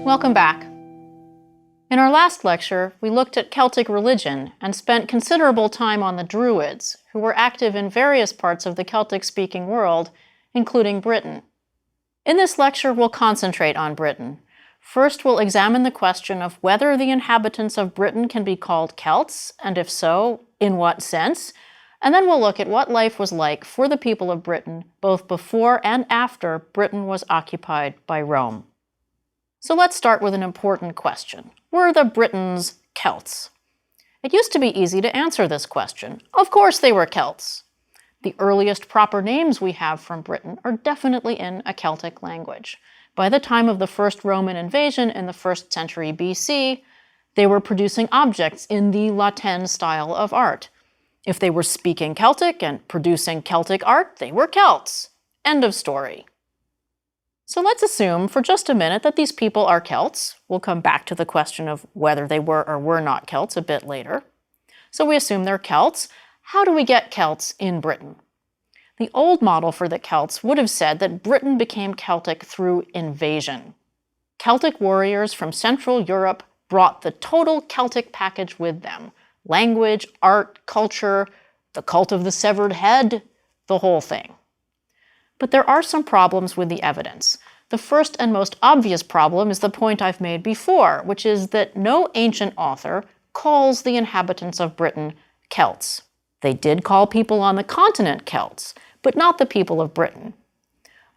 Welcome back. In our last lecture, we looked at Celtic religion and spent considerable time on the Druids, who were active in various parts of the Celtic-speaking world, including Britain. In this lecture, we'll concentrate on Britain. First, we'll examine the question of whether the inhabitants of Britain can be called Celts, and if so, in what sense, and then we'll look at what life was like for the people of Britain, both before and after Britain was occupied by Rome. So let's start with an important question. Were the Britons Celts? It used to be easy to answer this question. Of course they were Celts. The earliest proper names we have from Britain are definitely in a Celtic language. By the time of the first Roman invasion in the 1st century BC, they were producing objects in the Latin style of art. If they were speaking Celtic and producing Celtic art, they were Celts. End of story. So let's assume for just a minute that these people are Celts. We'll come back to the question of whether they were or were not Celts a bit later. So we assume they're Celts. How do we get Celts in Britain? The old model for the Celts would have said that Britain became Celtic through invasion. Celtic warriors from Central Europe brought the total Celtic package with them. Language, art, culture, the cult of the severed head, the whole thing. But there are some problems with the evidence. The first and most obvious problem is the point I've made before, which is that no ancient author calls the inhabitants of Britain Celts. They did call people on the continent Celts, but not the people of Britain.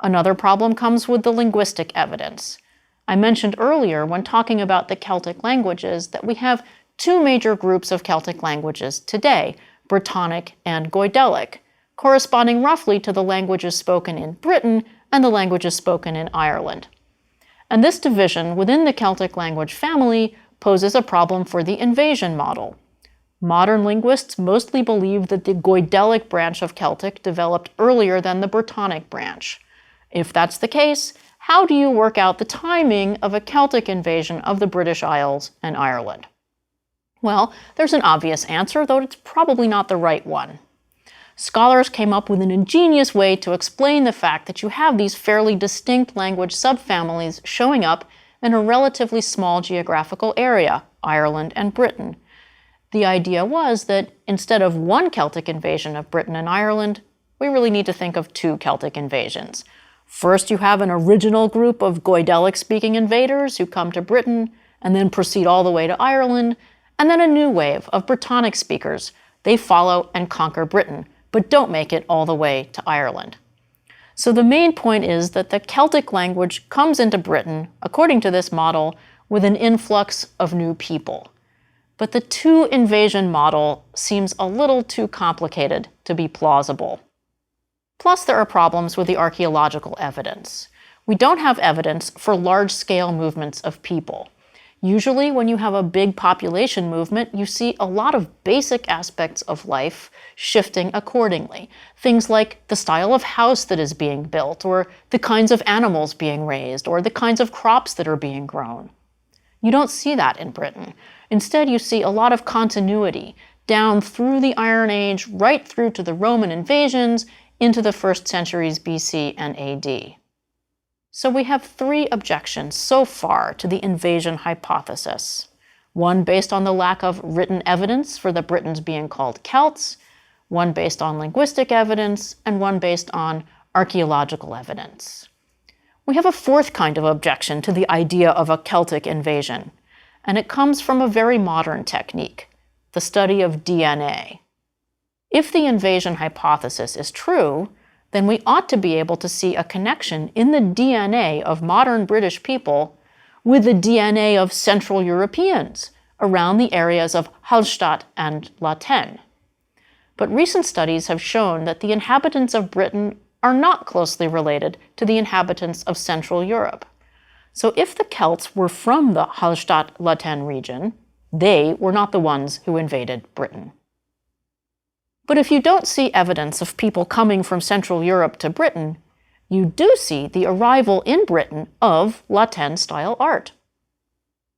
Another problem comes with the linguistic evidence. I mentioned earlier when talking about the Celtic languages that we have two major groups of Celtic languages today, Brittonic and Goidelic, corresponding roughly to the languages spoken in Britain and the languages spoken in Ireland. And this division within the Celtic language family poses a problem for the invasion model. Modern linguists mostly believe that the Goidelic branch of Celtic developed earlier than the Brittonic branch. If that's the case, how do you work out the timing of a Celtic invasion of the British Isles and Ireland? Well, there's an obvious answer, though it's probably not the right one. Scholars came up with an ingenious way to explain the fact that you have these fairly distinct language subfamilies showing up in a relatively small geographical area, Ireland and Britain. The idea was that instead of one Celtic invasion of Britain and Ireland, we really need to think of two Celtic invasions. First, you have an original group of Goidelic-speaking invaders who come to Britain and then proceed all the way to Ireland, and then a new wave of Brittonic speakers. They follow and conquer Britain, but don't make it all the way to Ireland. So the main point is that the Celtic language comes into Britain, according to this model, with an influx of new people. But the two-invasion model seems a little too complicated to be plausible. Plus, there are problems with the archaeological evidence. We don't have evidence for large-scale movements of people. Usually, when you have a big population movement, you see a lot of basic aspects of life shifting accordingly. Things like the style of house that is being built, or the kinds of animals being raised, or the kinds of crops that are being grown. You don't see that in Britain. Instead, you see a lot of continuity down through the Iron Age, right through to the Roman invasions, into the 1st centuries BC and AD. So we have three objections so far to the invasion hypothesis. One based on the lack of written evidence for the Britons being called Celts, one based on linguistic evidence, and one based on archaeological evidence. We have a fourth kind of objection to the idea of a Celtic invasion, and it comes from a very modern technique, the study of DNA. If the invasion hypothesis is true, then we ought to be able to see a connection in the DNA of modern British people with the DNA of Central Europeans around the areas of Hallstatt and Laten. But recent studies have shown that the inhabitants of Britain are not closely related to the inhabitants of Central Europe. So if the Celts were from the Hallstatt-Laten region, they were not the ones who invaded Britain. But if you don't see evidence of people coming from Central Europe to Britain, you do see the arrival in Britain of Latin-style art.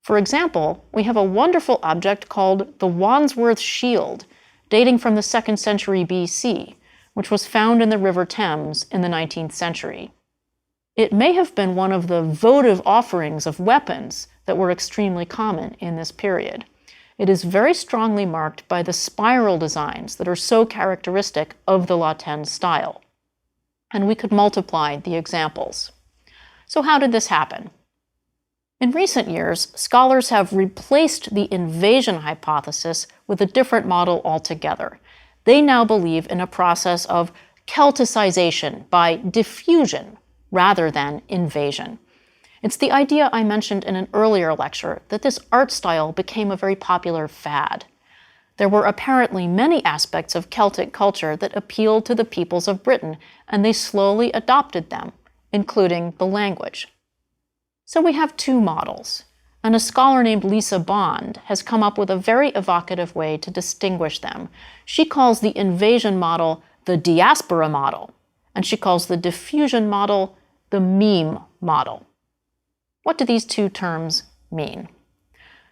For example, we have a wonderful object called the Wandsworth Shield, dating from the 2nd century BC, which was found in the River Thames in the 19th century. It may have been one of the votive offerings of weapons that were extremely common in this period. It is very strongly marked by the spiral designs that are so characteristic of the Latin style. And we could multiply the examples. So how did this happen? In recent years, scholars have replaced the invasion hypothesis with a different model altogether. They now believe in a process of Celticization by diffusion rather than invasion. It's the idea I mentioned in an earlier lecture that this art style became a very popular fad. There were apparently many aspects of Celtic culture that appealed to the peoples of Britain, and they slowly adopted them, including the language. So we have two models, and a scholar named Lisa Bond has come up with a very evocative way to distinguish them. She calls the invasion model the diaspora model, and she calls the diffusion model the meme model. What do these two terms mean?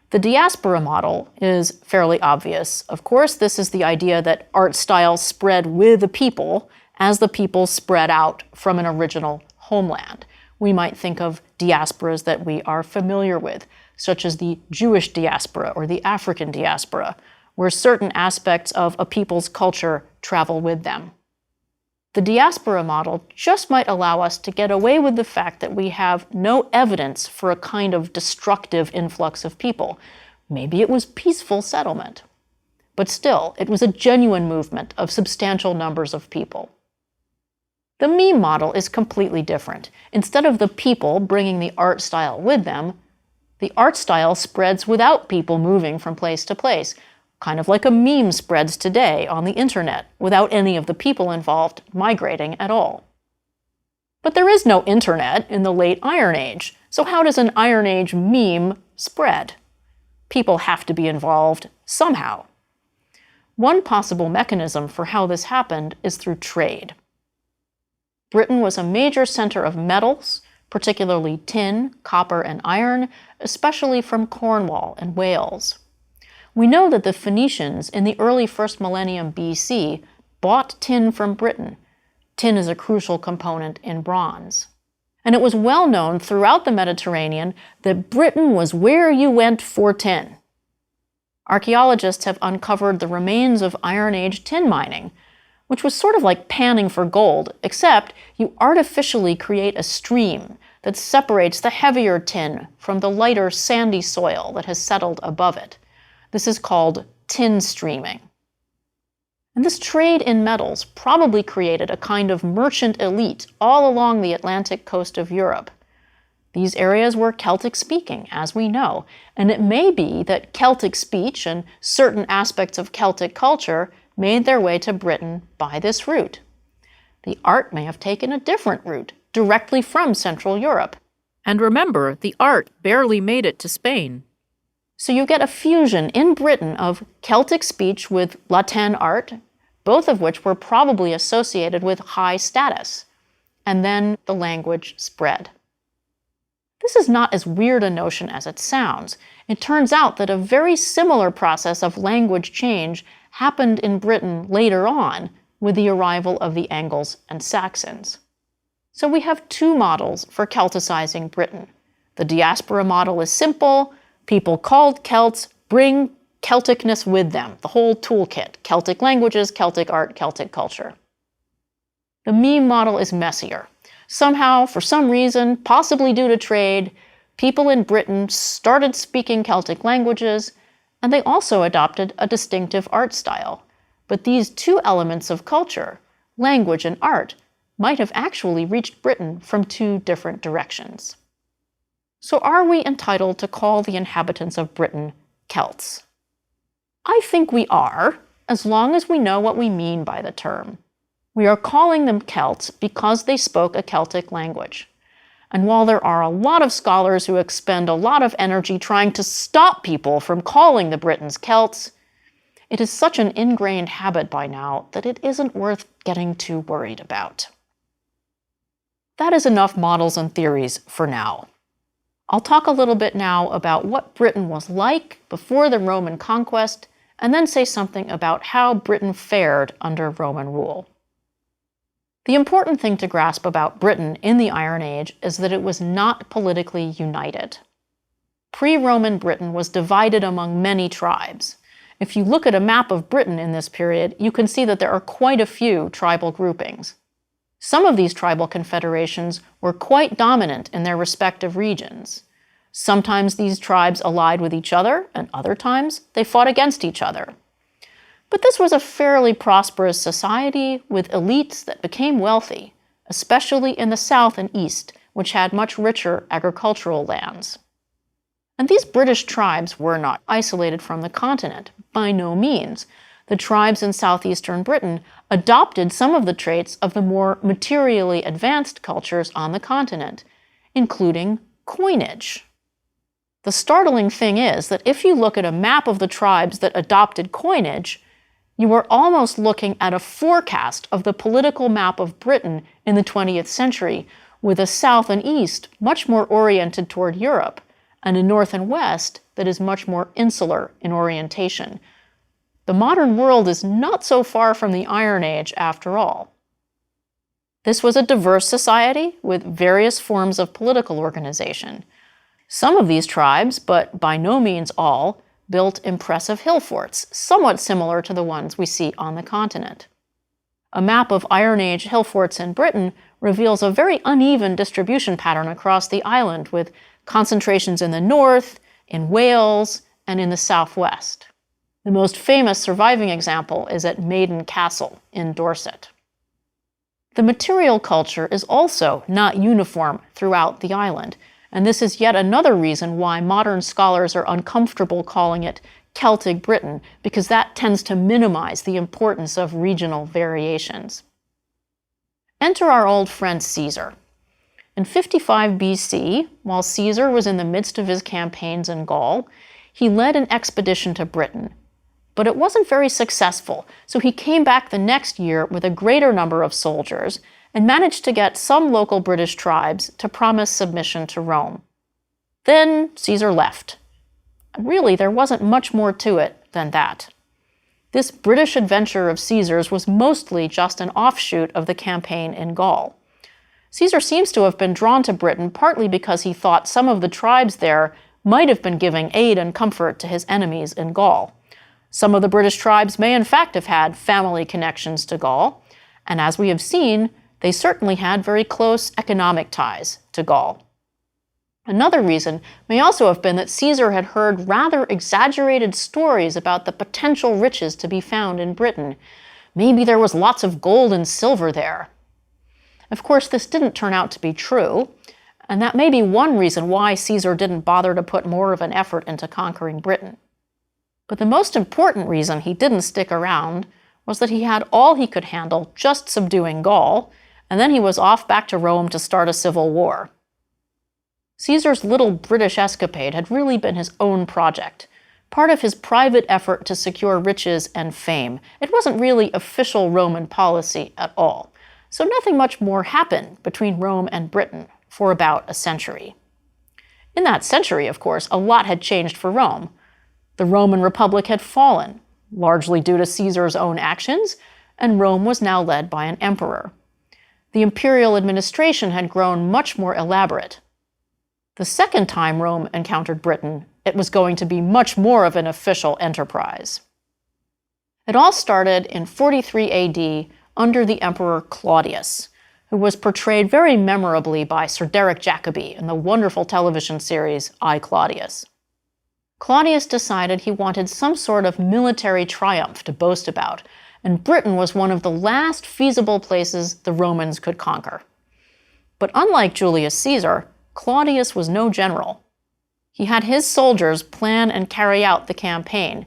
The diaspora model is fairly obvious. Of course, this is the idea that art styles spread with the people as the people spread out from an original homeland. We might think of diasporas that we are familiar with, such as the Jewish diaspora or the African diaspora, where certain aspects of a people's culture travel with them. The diaspora model just might allow us to get away with the fact that we have no evidence for a kind of destructive influx of people. Maybe it was peaceful settlement. But still, it was a genuine movement of substantial numbers of people. The meme model is completely different. Instead of the people bringing the art style with them, the art style spreads without people moving from place to place, kind of like a meme spreads today on the internet, without any of the people involved migrating at all. But there is no internet in the late Iron Age, so how does an Iron Age meme spread? People have to be involved somehow. One possible mechanism for how this happened is through trade. Britain was a major center of metals, particularly tin, copper, and iron, especially from Cornwall and Wales. We know that the Phoenicians in the early first millennium BC bought tin from Britain. Tin is a crucial component in bronze. And it was well known throughout the Mediterranean that Britain was where you went for tin. Archaeologists have uncovered the remains of Iron Age tin mining, which was sort of like panning for gold, except you artificially create a stream that separates the heavier tin from the lighter sandy soil that has settled above it. This is called tin streaming. And this trade in metals probably created a kind of merchant elite all along the Atlantic coast of Europe. These areas were Celtic-speaking, as we know, and it may be that Celtic speech and certain aspects of Celtic culture made their way to Britain by this route. The art may have taken a different route, directly from Central Europe. And remember, the art barely made it to Spain. So you get a fusion in Britain of Celtic speech with Latin art, both of which were probably associated with high status. And then the language spread. This is not as weird a notion as it sounds. It turns out that a very similar process of language change happened in Britain later on with the arrival of the Angles and Saxons. So we have two models for Celticizing Britain. The diaspora model is simple. People called Celts bring Celticness with them, the whole toolkit: Celtic languages, Celtic art, Celtic culture. The meme model is messier. Somehow, for some reason, possibly due to trade, people in Britain started speaking Celtic languages, and they also adopted a distinctive art style. But these two elements of culture, language and art, might have actually reached Britain from two different directions. So are we entitled to call the inhabitants of Britain Celts? I think we are, as long as we know what we mean by the term. We are calling them Celts because they spoke a Celtic language. And while there are a lot of scholars who expend a lot of energy trying to stop people from calling the Britons Celts, it is such an ingrained habit by now that it isn't worth getting too worried about. That is enough models and theories for now. I'll talk a little bit now about what Britain was like before the Roman conquest, and then say something about how Britain fared under Roman rule. The important thing to grasp about Britain in the Iron Age is that it was not politically united. Pre-Roman Britain was divided among many tribes. If you look at a map of Britain in this period, you can see that there are quite a few tribal groupings. Some of these tribal confederations were quite dominant in their respective regions. Sometimes these tribes allied with each other, and other times they fought against each other. But this was a fairly prosperous society with elites that became wealthy, especially in the south and east, which had much richer agricultural lands. And these British tribes were not isolated from the continent, by no means. The tribes in southeastern Britain adopted some of the traits of the more materially advanced cultures on the continent, including coinage. The startling thing is that if you look at a map of the tribes that adopted coinage, you are almost looking at a forecast of the political map of Britain in the 20th century, with a south and east much more oriented toward Europe, and a north and west that is much more insular in orientation. The modern world is not so far from the Iron Age after all. This was a diverse society with various forms of political organization. Some of these tribes, but by no means all, built impressive hill forts, somewhat similar to the ones we see on the continent. A map of Iron Age hill forts in Britain reveals a very uneven distribution pattern across the island, with concentrations in the north, in Wales, and in the southwest. The most famous surviving example is at Maiden Castle in Dorset. The material culture is also not uniform throughout the island, and this is yet another reason why modern scholars are uncomfortable calling it Celtic Britain, because that tends to minimize the importance of regional variations. Enter our old friend Caesar. In 55 BC, while Caesar was in the midst of his campaigns in Gaul, he led an expedition to Britain. But it wasn't very successful, so he came back the next year with a greater number of soldiers and managed to get some local British tribes to promise submission to Rome. Then Caesar left. Really, there wasn't much more to it than that. This British adventure of Caesar's was mostly just an offshoot of the campaign in Gaul. Caesar seems to have been drawn to Britain partly because he thought some of the tribes there might have been giving aid and comfort to his enemies in Gaul. Some of the British tribes may in fact have had family connections to Gaul, and as we have seen, they certainly had very close economic ties to Gaul. Another reason may also have been that Caesar had heard rather exaggerated stories about the potential riches to be found in Britain. Maybe there was lots of gold and silver there. Of course, this didn't turn out to be true, and that may be one reason why Caesar didn't bother to put more of an effort into conquering Britain. But the most important reason he didn't stick around was that he had all he could handle just subduing Gaul, and then he was off back to Rome to start a civil war. Caesar's little British escapade had really been his own project, part of his private effort to secure riches and fame. It wasn't really official Roman policy at all, so nothing much more happened between Rome and Britain for about a century. In that century, of course, a lot had changed for Rome. The Roman Republic had fallen, largely due to Caesar's own actions, and Rome was now led by an emperor. The imperial administration had grown much more elaborate. The second time Rome encountered Britain, it was going to be much more of an official enterprise. It all started in 43 AD under the Emperor Claudius, who was portrayed very memorably by Sir Derek Jacobi in the wonderful television series I, Claudius. Claudius decided he wanted some sort of military triumph to boast about, and Britain was one of the last feasible places the Romans could conquer. But unlike Julius Caesar, Claudius was no general. He had his soldiers plan and carry out the campaign,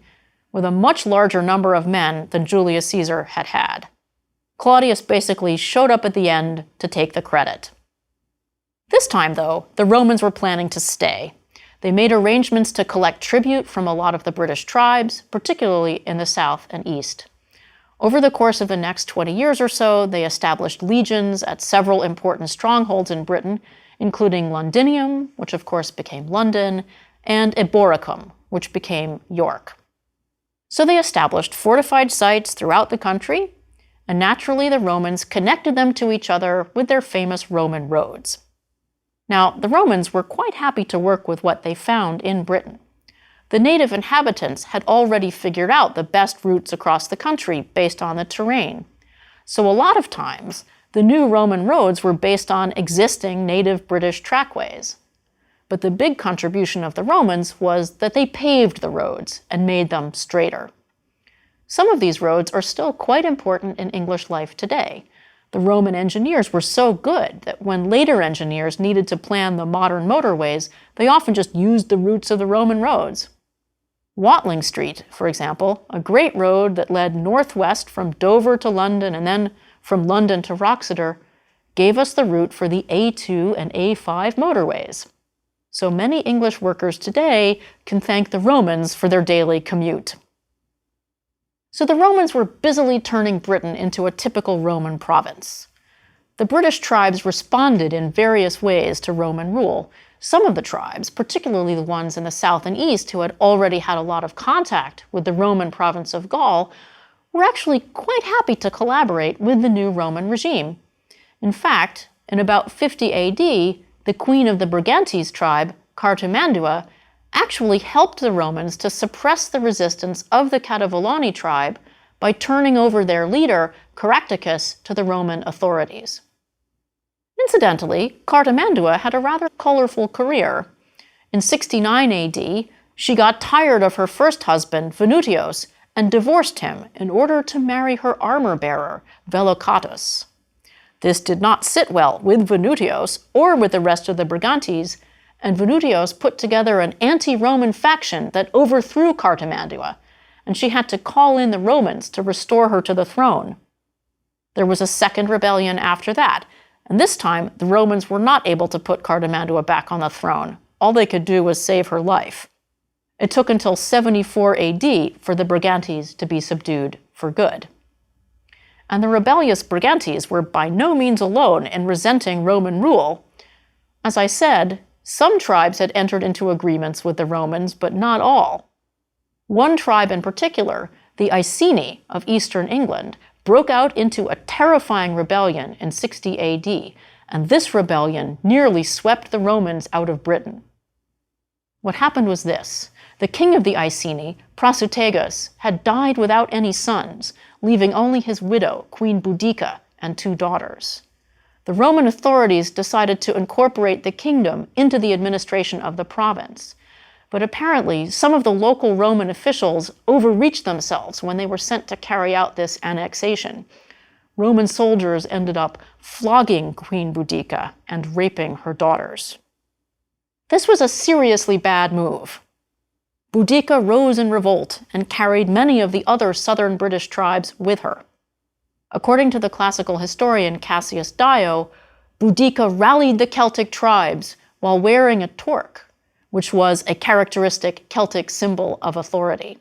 with a much larger number of men than Julius Caesar had had. Claudius basically showed up at the end to take the credit. This time, though, the Romans were planning to stay. They made arrangements to collect tribute from a lot of the British tribes, particularly in the south and east. Over the course of the next 20 years or so, they established legions at several important strongholds in Britain, including Londinium, which of course became London, and Eboracum, which became York. So they established fortified sites throughout the country, and naturally the Romans connected them to each other with their famous Roman roads. Now, the Romans were quite happy to work with what they found in Britain. The native inhabitants had already figured out the best routes across the country based on the terrain. So a lot of times, the new Roman roads were based on existing native British trackways. But the big contribution of the Romans was that they paved the roads and made them straighter. Some of these roads are still quite important in English life today. The Roman engineers were so good that when later engineers needed to plan the modern motorways, they often just used the routes of the Roman roads. Watling Street, for example, a great road that led northwest from Dover to London and then from London to Wroxeter, gave us the route for the A2 and A5 motorways. So many English workers today can thank the Romans for their daily commute. So the Romans were busily turning Britain into a typical Roman province. The British tribes responded in various ways to Roman rule. Some of the tribes, particularly the ones in the south and east who had already had a lot of contact with the Roman province of Gaul, were actually quite happy to collaborate with the new Roman regime. In fact, in about 50 AD, the queen of the Brigantes tribe, Cartimandua, actually helped the Romans to suppress the resistance of the Cativolani tribe by turning over their leader, Caractacus, to the Roman authorities. Incidentally, Cartimandua had a rather colorful career. In 69 AD, she got tired of her first husband, Venutius, and divorced him in order to marry her armor-bearer, Vellocatus. This did not sit well with Venutius or with the rest of the Brigantes, and Venutius put together an anti-Roman faction that overthrew Cartimandua, and she had to call in the Romans to restore her to the throne. There was a second rebellion after that, and this time the Romans were not able to put Cartimandua back on the throne. All they could do was save her life. It took until 74 AD for the Brigantes to be subdued for good. And the rebellious Brigantes were by no means alone in resenting Roman rule. As I said, some tribes had entered into agreements with the Romans, but not all. One tribe in particular, the Iceni of eastern England, broke out into a terrifying rebellion in 60 AD, and this rebellion nearly swept the Romans out of Britain. What happened was this. The king of the Iceni, Prasutagus, had died without any sons, leaving only his widow, Queen Boudica, and 2 daughters. The Roman authorities decided to incorporate the kingdom into the administration of the province. But apparently, some of the local Roman officials overreached themselves when they were sent to carry out this annexation. Roman soldiers ended up flogging Queen Boudica and raping her daughters. This was a seriously bad move. Boudica rose in revolt and carried many of the other southern British tribes with her. According to the classical historian Cassius Dio, Boudica rallied the Celtic tribes while wearing a torque, which was a characteristic Celtic symbol of authority.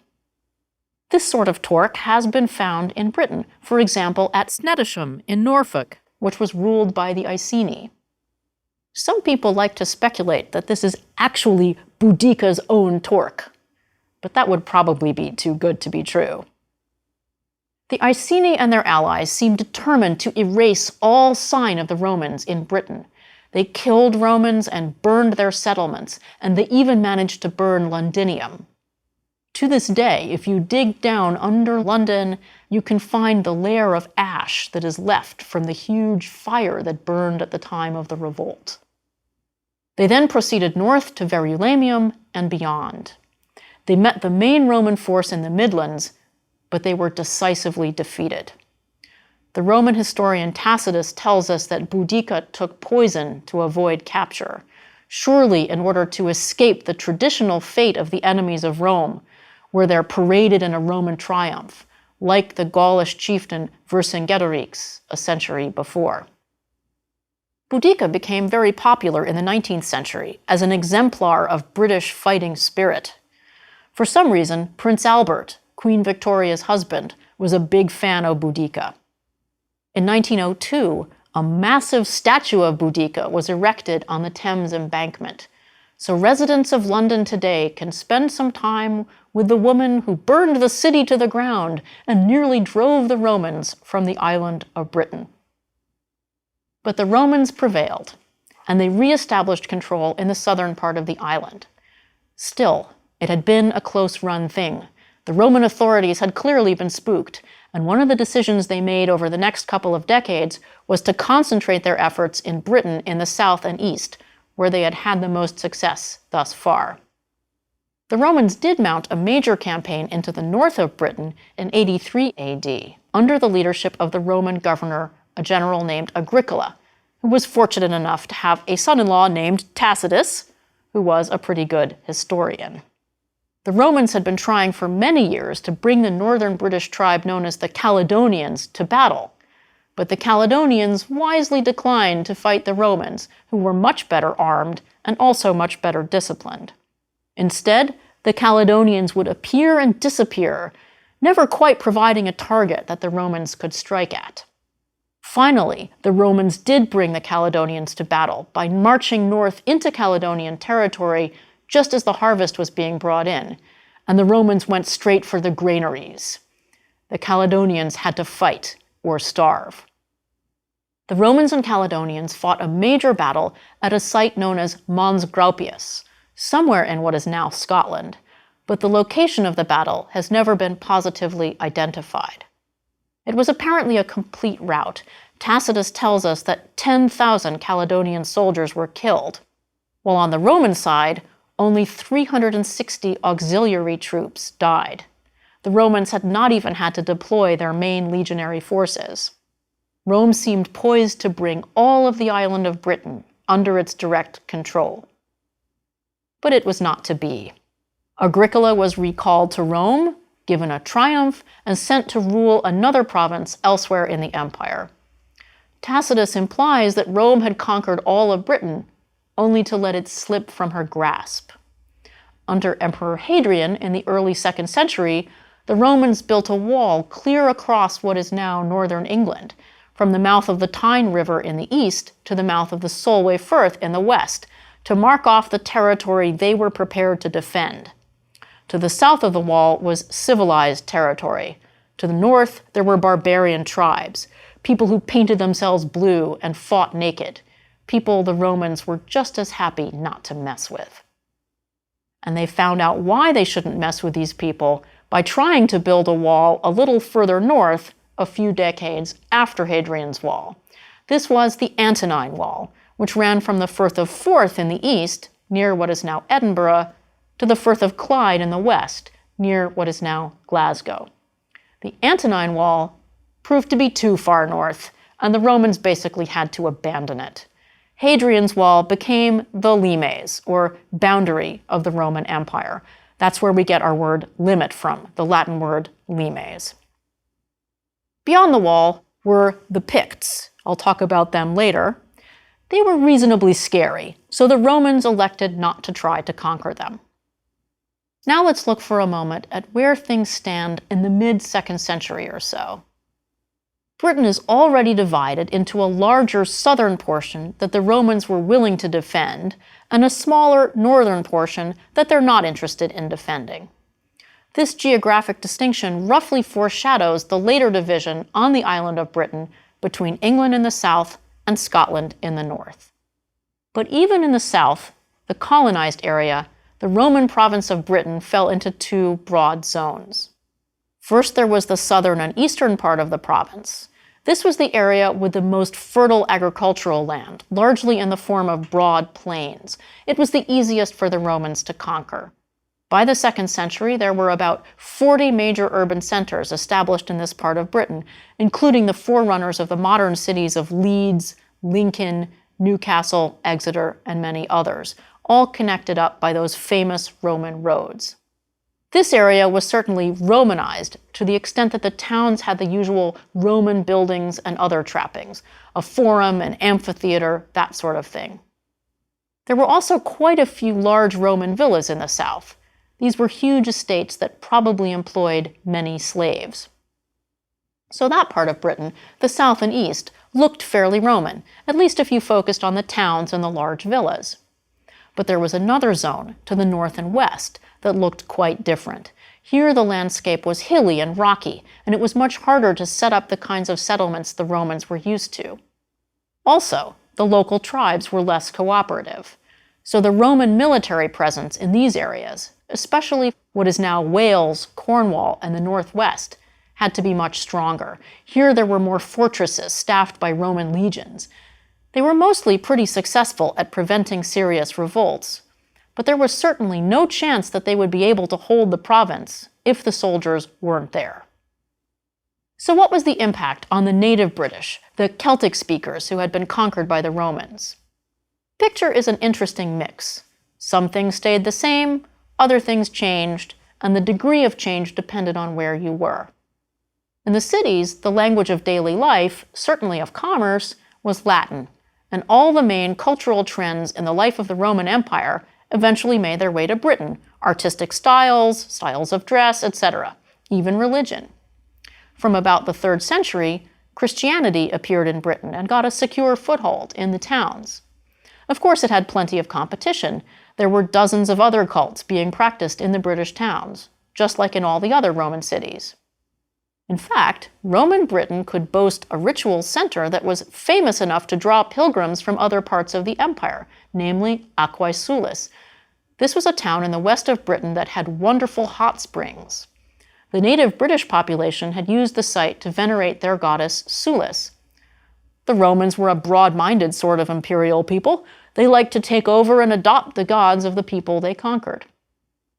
This sort of torque has been found in Britain, for example at Snettisham in Norfolk, which was ruled by the Iceni. Some people like to speculate that this is actually Boudica's own torque, but that would probably be too good to be true. The Iceni and their allies seemed determined to erase all sign of the Romans in Britain. They killed Romans and burned their settlements, and they even managed to burn Londinium. To this day, if you dig down under London, you can find the layer of ash that is left from the huge fire that burned at the time of the revolt. They then proceeded north to Verulamium and beyond. They met the main Roman force in the Midlands, but they were decisively defeated. The Roman historian Tacitus tells us that Boudica took poison to avoid capture, surely in order to escape the traditional fate of the enemies of Rome, where they're paraded in a Roman triumph, like the Gaulish chieftain Vercingetorix a century before. Boudica became very popular in the 19th century as an exemplar of British fighting spirit. For some reason, Prince Albert, Queen Victoria's husband, was a big fan of Boudica. In 1902, a massive statue of Boudica was erected on the Thames embankment, so residents of London today can spend some time with the woman who burned the city to the ground and nearly drove the Romans from the island of Britain. But the Romans prevailed, and they re-established control in the southern part of the island. Still, it had been a close-run thing. The Roman authorities had clearly been spooked, and one of the decisions they made over the next couple of decades was to concentrate their efforts in Britain in the south and east, where they had had the most success thus far. The Romans did mount a major campaign into the north of Britain in 83 AD, under the leadership of the Roman governor, a general named Agricola, who was fortunate enough to have a son-in-law named Tacitus, who was a pretty good historian. The Romans had been trying for many years to bring the northern British tribe known as the Caledonians to battle, but the Caledonians wisely declined to fight the Romans, who were much better armed and also much better disciplined. Instead, the Caledonians would appear and disappear, never quite providing a target that the Romans could strike at. Finally, the Romans did bring the Caledonians to battle by marching north into Caledonian territory just as the harvest was being brought in, and the Romans went straight for the granaries. The Caledonians had to fight or starve. The Romans and Caledonians fought a major battle at a site known as Mons Graupius, somewhere in what is now Scotland, but the location of the battle has never been positively identified. It was apparently a complete rout. Tacitus tells us that 10,000 Caledonian soldiers were killed, while on the Roman side, only 360 auxiliary troops died. The Romans had not even had to deploy their main legionary forces. Rome seemed poised to bring all of the island of Britain under its direct control. But it was not to be. Agricola was recalled to Rome, given a triumph, and sent to rule another province elsewhere in the empire. Tacitus implies that Rome had conquered all of Britain, only to let it slip from her grasp. Under Emperor Hadrian in the early 2nd century, the Romans built a wall clear across what is now northern England, from the mouth of the Tyne River in the east to the mouth of the Solway Firth in the west, to mark off the territory they were prepared to defend. To the south of the wall was civilized territory. To the north, there were barbarian tribes, people who painted themselves blue and fought naked, people the Romans were just as happy not to mess with. And they found out why they shouldn't mess with these people by trying to build a wall a little further north a few decades after Hadrian's Wall. This was the Antonine Wall, which ran from the Firth of Forth in the east, near what is now Edinburgh, to the Firth of Clyde in the west, near what is now Glasgow. The Antonine Wall proved to be too far north, and the Romans basically had to abandon it. Hadrian's Wall became the limes, or boundary of the Roman Empire. That's where we get our word limit from, the Latin word limes. Beyond the wall were the Picts. I'll talk about them later. They were reasonably scary, so the Romans elected not to try to conquer them. Now let's look for a moment at where things stand in the mid-2nd century or so. Britain is already divided into a larger southern portion that the Romans were willing to defend, and a smaller northern portion that they're not interested in defending. This geographic distinction roughly foreshadows the later division on the island of Britain between England in the south and Scotland in the north. But even in the south, the colonized area, the Roman province of Britain fell into two broad zones. First, there was the southern and eastern part of the province. This was the area with the most fertile agricultural land, largely in the form of broad plains. It was the easiest for the Romans to conquer. By the 2nd century, there were about 40 major urban centers established in this part of Britain, including the forerunners of the modern cities of Leeds, Lincoln, Newcastle, Exeter, and many others, all connected up by those famous Roman roads. This area was certainly Romanized to the extent that the towns had the usual Roman buildings and other trappings, a forum, an amphitheater, that sort of thing. There were also quite a few large Roman villas in the south. These were huge estates that probably employed many slaves. So that part of Britain, the south and east, looked fairly Roman, at least if you focused on the towns and the large villas. But there was another zone to the north and west that looked quite different. Here the landscape was hilly and rocky, and it was much harder to set up the kinds of settlements the Romans were used to. Also, the local tribes were less cooperative. So the Roman military presence in these areas, especially what is now Wales, Cornwall, and the Northwest, had to be much stronger. Here there were more fortresses staffed by Roman legions. They were mostly pretty successful at preventing serious revolts, but there was certainly no chance that they would be able to hold the province if the soldiers weren't there. So what was the impact on the native British, the Celtic speakers who had been conquered by the Romans? Picture is an interesting mix. Some things stayed the same, other things changed, and the degree of change depended on where you were. In the cities, the language of daily life, certainly of commerce, was Latin, and all the main cultural trends in the life of the Roman Empire eventually made their way to Britain: artistic styles, styles of dress, etc., even religion. From about the 3rd century, Christianity appeared in Britain and got a secure foothold in the towns. Of course, it had plenty of competition. There were dozens of other cults being practiced in the British towns, just like in all the other Roman cities. In fact, Roman Britain could boast a ritual center that was famous enough to draw pilgrims from other parts of the empire, namely Aquae Sulis. This was a town in the west of Britain that had wonderful hot springs. The native British population had used the site to venerate their goddess Sulis. The Romans were a broad-minded sort of imperial people. They liked to take over and adopt the gods of the people they conquered.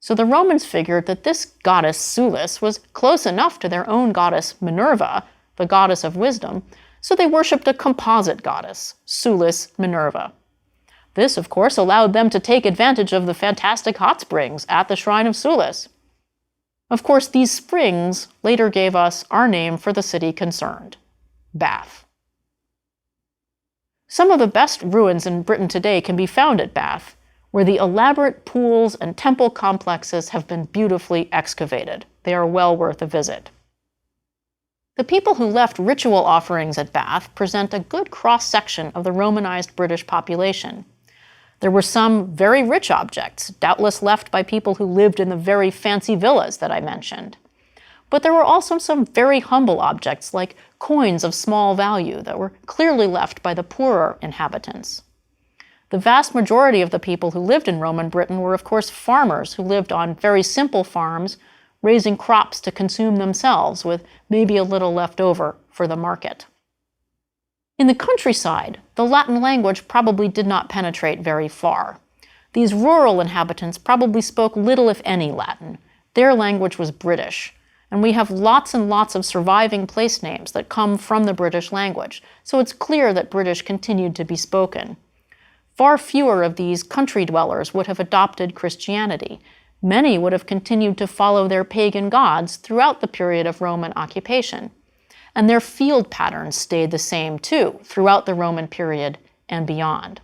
So the Romans figured that this goddess Sulis was close enough to their own goddess Minerva, the goddess of wisdom, so they worshipped a composite goddess, Sulis Minerva. This, of course, allowed them to take advantage of the fantastic hot springs at the shrine of Sulis. Of course, these springs later gave us our name for the city concerned: Bath. Some of the best ruins in Britain today can be found at Bath, where the elaborate pools and temple complexes have been beautifully excavated. They are well worth a visit. The people who left ritual offerings at Bath present a good cross-section of the Romanized British population. There were some very rich objects, doubtless left by people who lived in the very fancy villas that I mentioned. But there were also some very humble objects, like coins of small value, that were clearly left by the poorer inhabitants. The vast majority of the people who lived in Roman Britain were, of course, farmers who lived on very simple farms, raising crops to consume themselves, with maybe a little left over for the market. In the countryside, the Latin language probably did not penetrate very far. These rural inhabitants probably spoke little, if any, Latin. Their language was British, and we have lots and lots of surviving place names that come from the British language, so it's clear that British continued to be spoken. Far fewer of these country dwellers would have adopted Christianity. Many would have continued to follow their pagan gods throughout the period of Roman occupation. And their field patterns stayed the same too throughout the Roman period and beyond.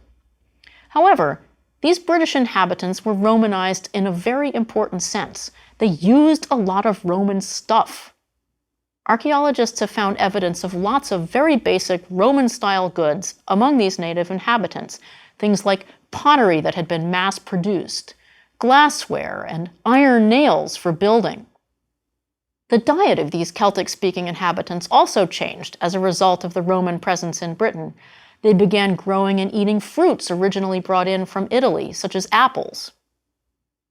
However, these British inhabitants were Romanized in a very important sense. They used a lot of Roman stuff. Archaeologists have found evidence of lots of very basic Roman-style goods among these native inhabitants. Things like pottery that had been mass-produced, glassware, and iron nails for building. The diet of these Celtic-speaking inhabitants also changed as a result of the Roman presence in Britain. They began growing and eating fruits originally brought in from Italy, such as apples.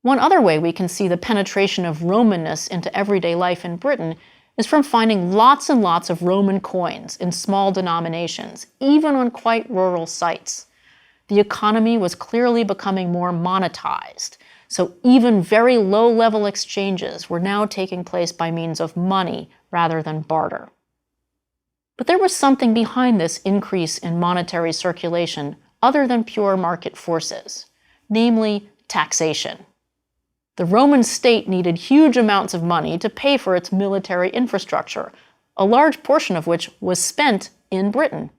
One other way we can see the penetration of Romanness into everyday life in Britain is from finding lots and lots of Roman coins in small denominations, even on quite rural sites. The economy was clearly becoming more monetized, so even very low-level exchanges were now taking place by means of money rather than barter. But there was something behind this increase in monetary circulation other than pure market forces, namely taxation. The Roman state needed huge amounts of money to pay for its military infrastructure, a large portion of which was spent in Britain.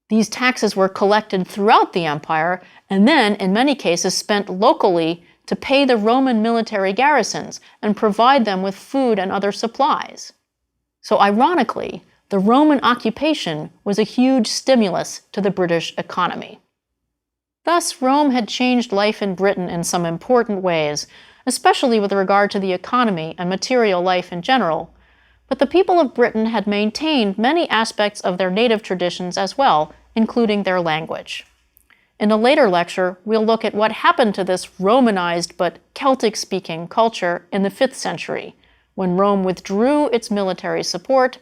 These taxes were collected throughout the empire and then, in many cases, spent locally to pay the Roman military garrisons and provide them with food and other supplies. So ironically, the Roman occupation was a huge stimulus to the British economy. Thus, Rome had changed life in Britain in some important ways, especially with regard to the economy and material life in general, but the people of Britain had maintained many aspects of their native traditions as well, including their language. In a later lecture, we'll look at what happened to this Romanized but Celtic-speaking culture in the 5th century, when Rome withdrew its military support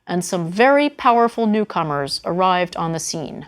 and some very powerful newcomers arrived on the scene.